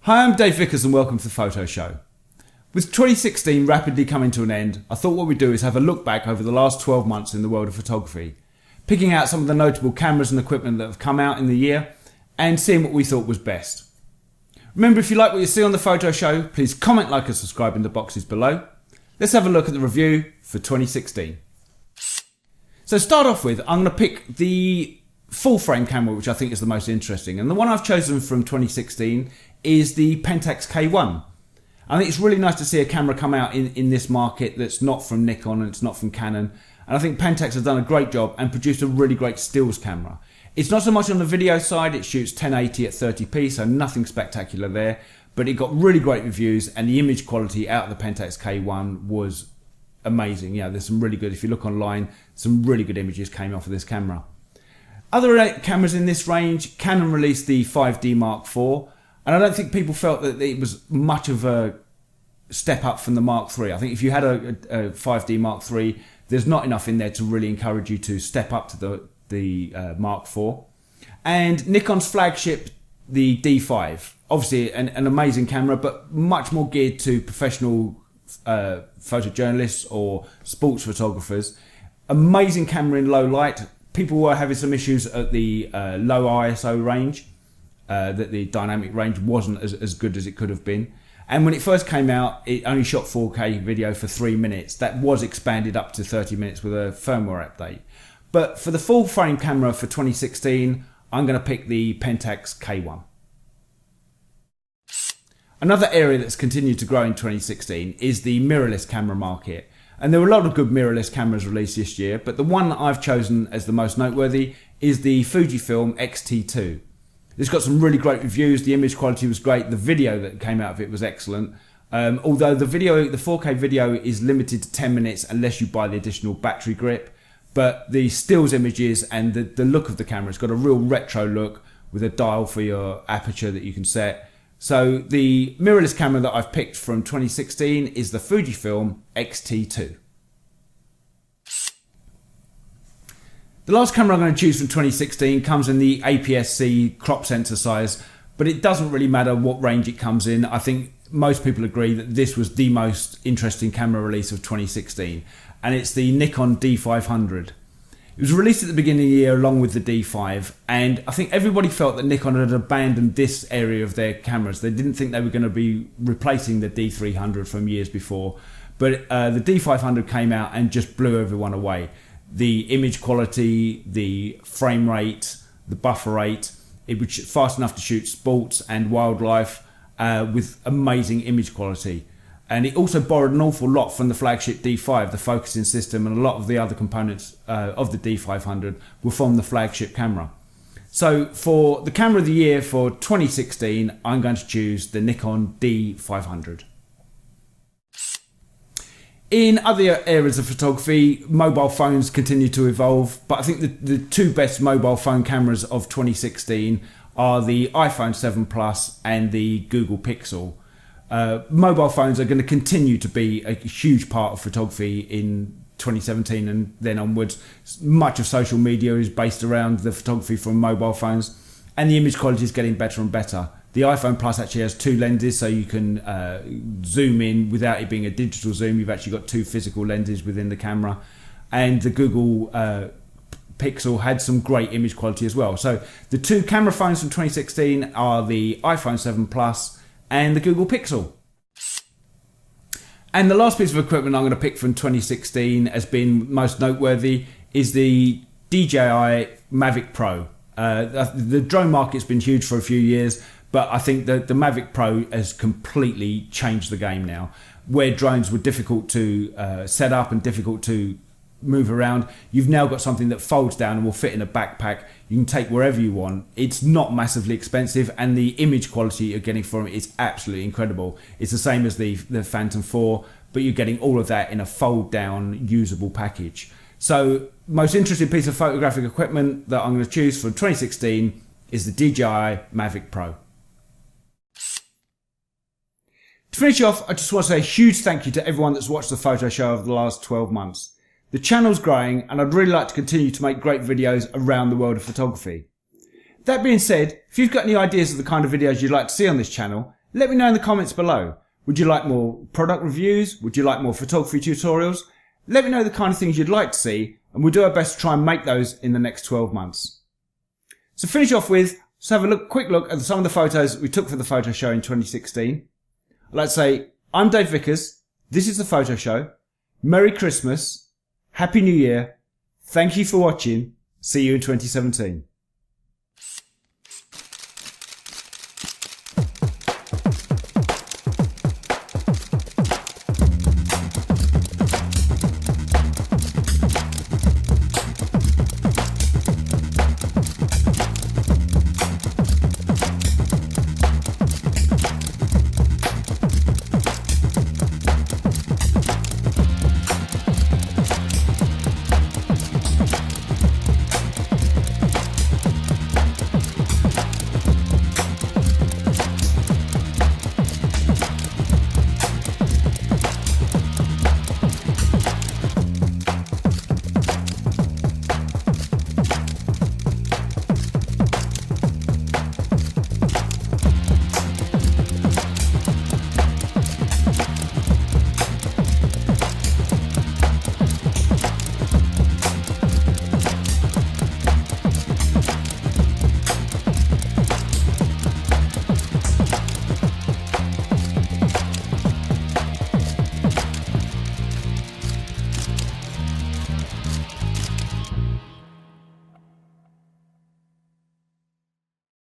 Hi, I'm Dave Vickers and welcome to the Photo Show. With 2016 rapidly coming to an end, I thought what we'd do is have a look back over the last 12 months in the world of photography, picking out some of the notable cameras and equipment that have come out in the year and seeing what we thought was best. Remember, if you like what you see on the Photo Show, please comment, like and subscribe in the boxes below. Let's have a look at the review for 2016. So to start off with, I'm going to pick the full frame camera, which I think is the most interesting, and the one I've chosen from 2016 is the Pentax K1. I think it's really nice to see a camera come out in this market that's not from Nikon and it's not from Canon, and I think Pentax has done a great job and produced a really great stills camera. It's not so much on the video side, it shoots 1080 at 30p, so nothing spectacular there, but it got really great reviews and the image quality out of the Pentax K1 was amazing. Yeah, there's some really good, if you look online, some really good images came off of this camera. Other cameras in this range, Canon released the 5D Mark IV, and I don't think people felt that it was much of a step up from the Mark III. I think if you had a 5D Mark III, there's not enough in there to really encourage you to step up to the Mark IV. And Nikon's flagship, the D5, obviously an amazing camera, but much more geared to professional photojournalists or sports photographers. Amazing camera in low light. People were having some issues at the low ISO range, that the dynamic range wasn't as good as it could have been. And when it first came out, it only shot 4K video for 3 minutes. That was expanded up to 30 minutes with a firmware update. But for the full frame camera for 2016, I'm going to pick the Pentax K1. Another area that's continued to grow in 2016 is the mirrorless camera market. And there were a lot of good mirrorless cameras released this year, but the one that I've chosen as the most noteworthy is the Fujifilm X-T2. It's got some really great reviews, the image quality was great, the video that came out of it was excellent. Although the 4K video is limited to 10 minutes unless you buy the additional battery grip. But the stills images and the look of the camera, it's got a real retro look with a dial for your aperture that you can set. So the mirrorless camera that I've picked from 2016 is the Fujifilm X-T2. The last camera I'm going to choose from 2016 comes in the APS-C crop sensor size, but it doesn't really matter what range it comes in. I think most people agree that this was the most interesting camera release of 2016, and it's the Nikon D500. It was released at the beginning of the year along with the D5, and I think everybody felt that Nikon had abandoned this area of their cameras. They didn't think they were going to be replacing the D300 from years before, but the D500 came out and just blew everyone away. The image quality, the frame rate, the buffer rate, it was fast enough to shoot sports and wildlife with amazing image quality. And it also borrowed an awful lot from the flagship D5, the focusing system, and a lot of the other components of the D500 were from the flagship camera. So for the camera of the year for 2016, I'm going to choose the Nikon D500. In other areas of photography, mobile phones continue to evolve, but I think the two best mobile phone cameras of 2016 are the iPhone 7 Plus and the Google Pixel. Mobile phones are going to continue to be a huge part of photography in 2017 and then onwards. Much of social media is based around the photography from mobile phones, and the image quality is getting better and better. The iPhone Plus actually has two lenses, so you can zoom in without it being a digital zoom. You've actually got two physical lenses within the camera. And the Google Pixel had some great image quality as well. So the two camera phones from 2016 are the iPhone 7 Plus and the Google Pixel. And the last piece of equipment I'm going to pick from 2016 as being most noteworthy is the DJI Mavic Pro. The drone market's been huge for a few years, but I think that the Mavic Pro has completely changed the game now. Where drones were difficult to set up and difficult to move around, you've now got something that folds down and will fit in a backpack. You can take wherever you want. It's not massively expensive, and the image quality you're getting from it is absolutely incredible. It's the same as the Phantom 4, but you're getting all of that in a fold down usable package. So most interesting piece of photographic equipment that I'm going to choose for 2016 is the DJI Mavic Pro. To finish off, I just want to say a huge thank you to everyone that's watched the photo show over the last 12 months. The channel's growing, and I'd really like to continue to make great videos around the world of photography. That being said, if you've got any ideas of the kind of videos you'd like to see on this channel, Let me know in the comments below. Would you like more product reviews? Would you like more photography tutorials? Let me know the kind of things you'd like to see, and we'll do our best to try and make those in the next 12 months. So finish off with, let's have a quick look at some of the photos we took for the photo show in 2016. I'd like to say, I'm Dave Vickers, this is the photo show. Merry Christmas, Happy New Year, thank you for watching, see you in 2017.